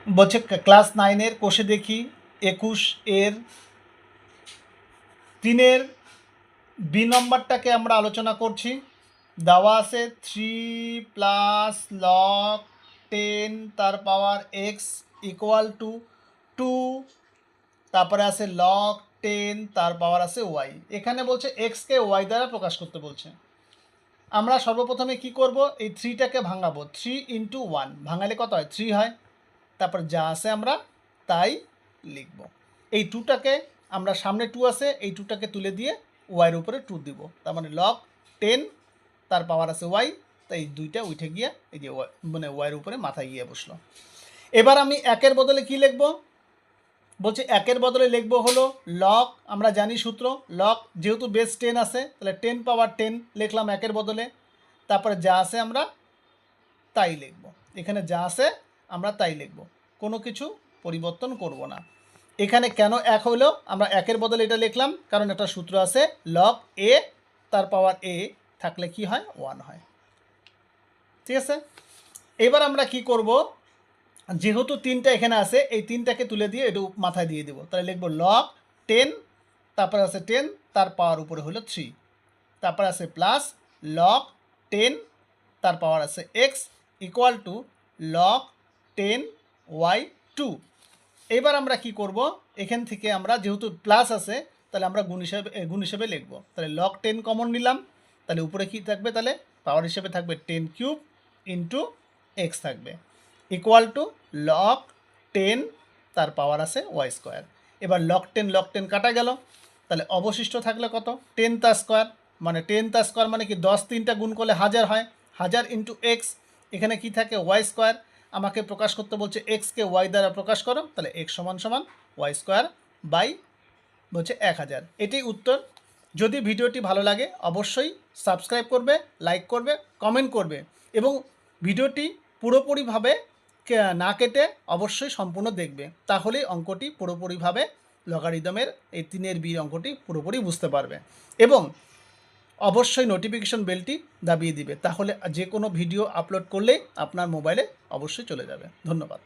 বলছে ক্লাস 9-এর কোষে দেখি 21 এর 3-এর বি নম্বরটাকে আমরা আলোচনা করছি। দেওয়া আছে 3 প্লাস লগ 10 তার পাওয়ার এক্স ইকুয়াল টু 2, তারপরে আছে লগ 10 তার পাওয়ার আছে ওয়াই। এখানে বলছে এক্সকে ওয়াই দ্বারা প্রকাশ করতে বলছে। আমরা সর্বপ্রথমে কি করব, এই 3টাকে ভাঙাবো। 3 ইন্টু 1 ভাঙালে কত হয়? 3 হয়। তারপর যা আছে আমরা তাই লিখব। এই 2টাকে আমরা সামনে 2 আছে, এই 2টাকে তুলে দিয়ে ওয়াইয়ের উপরে 2 দিব। তার মানে লগ 10 তার পাওয়ার আছে ওয়াই, তাই 2টা উঠে গিয়ে এই যে মানে ওয়াইয়ের উপরে মাথায় গিয়ে বসলো। এবার আমি একের বদলে কি লিখব? বলছে একের বদলে লিখব হলো লগ, আমরা জানি সূত্র লগ, যেহেতু বেস 10 আছে তাহলে 10 পাওয়ার 10 লিখলাম একের বদলে। তারপরে যা আছে আমরা তাই লিখব। এখানে যা আছে আমরা তাই লিখব, কোনো কিছু পরিবর্তন করব না। এখানে কেন এক হইলো? আমরা একের বদলে এটা লিখলাম কারণ একটা সূত্র আছে লগ এ তার পাওয়ার এ থাকলে কি হয়? 1 হয়। ঠিক আছে, এবার আমরা কি করব, যেহেতু 3টা এখানে আছে এই 3টাকে তুলে দিয়ে একটু মাথায় দিয়ে দেবো। তাহলে লিখব লগ 10 তারপরে আছে 10 তার পাওয়ার উপরে হলো 3, তারপরে আছে প্লাস লগ 10 তার পাওয়ার আছে X equal to log 10 Y 2। এবার আমরা কি করব, এখান থেকে আমরা যেহেতু প্লাস আছে তাহলে আমরা গুণ হিসেবে লিখব। তাহলে লগ 10 কমন নিলাম, তাহলে উপরে কি থাকবে? তাহলে পাওয়ার হিসেবে থাকবে 10 কিউব ইন্টু এক্স থাকবে ইকুয়াল টু লগ 10 তার পাওয়ার আছে ওয়াই স্কোয়ার। এবার লগ 10 কাটা গেল, তাহলে অবশিষ্ট থাকলে কত? 10 তার স্কোয়ার। মানে 10 তার স্কোয়ার মানে কি 10 3টা গুণ করলে 1000 হয়, 1000 ইন্টু এক্স। এখানে কি থাকে? Y square. আমাকে প্রকাশ করতে বলছে এক্সকে ওয়াই দ্বারা প্রকাশ করো, তাহলে এক্স সমান সমান ওয়াই স্কোয়ার বাই বলছে 1000। এটাই উত্তর। যদি ভিডিওটি ভালো লাগে অবশ্যই সাবস্ক্রাইব করবে, লাইক করবে, কমেন্ট করবে এবং ভিডিওটি পুরোপুরিভাবে না কেটে অবশ্যই সম্পূর্ণ দেখবে, তাহলেই অঙ্কটি পুরোপুরিভাবে লগারিদমের এই 3-এর বি অঙ্কটি পুরোপুরি বুঝতে পারবে। এবং অবশ্যই নোটিফিকেশন বেলটি দাবিয়ে দিবে, তাহলে যে কোনো ভিডিও আপলোড করলেই আপনার মোবাইলে অবশ্যই চলে যাবে। ধন্যবাদ।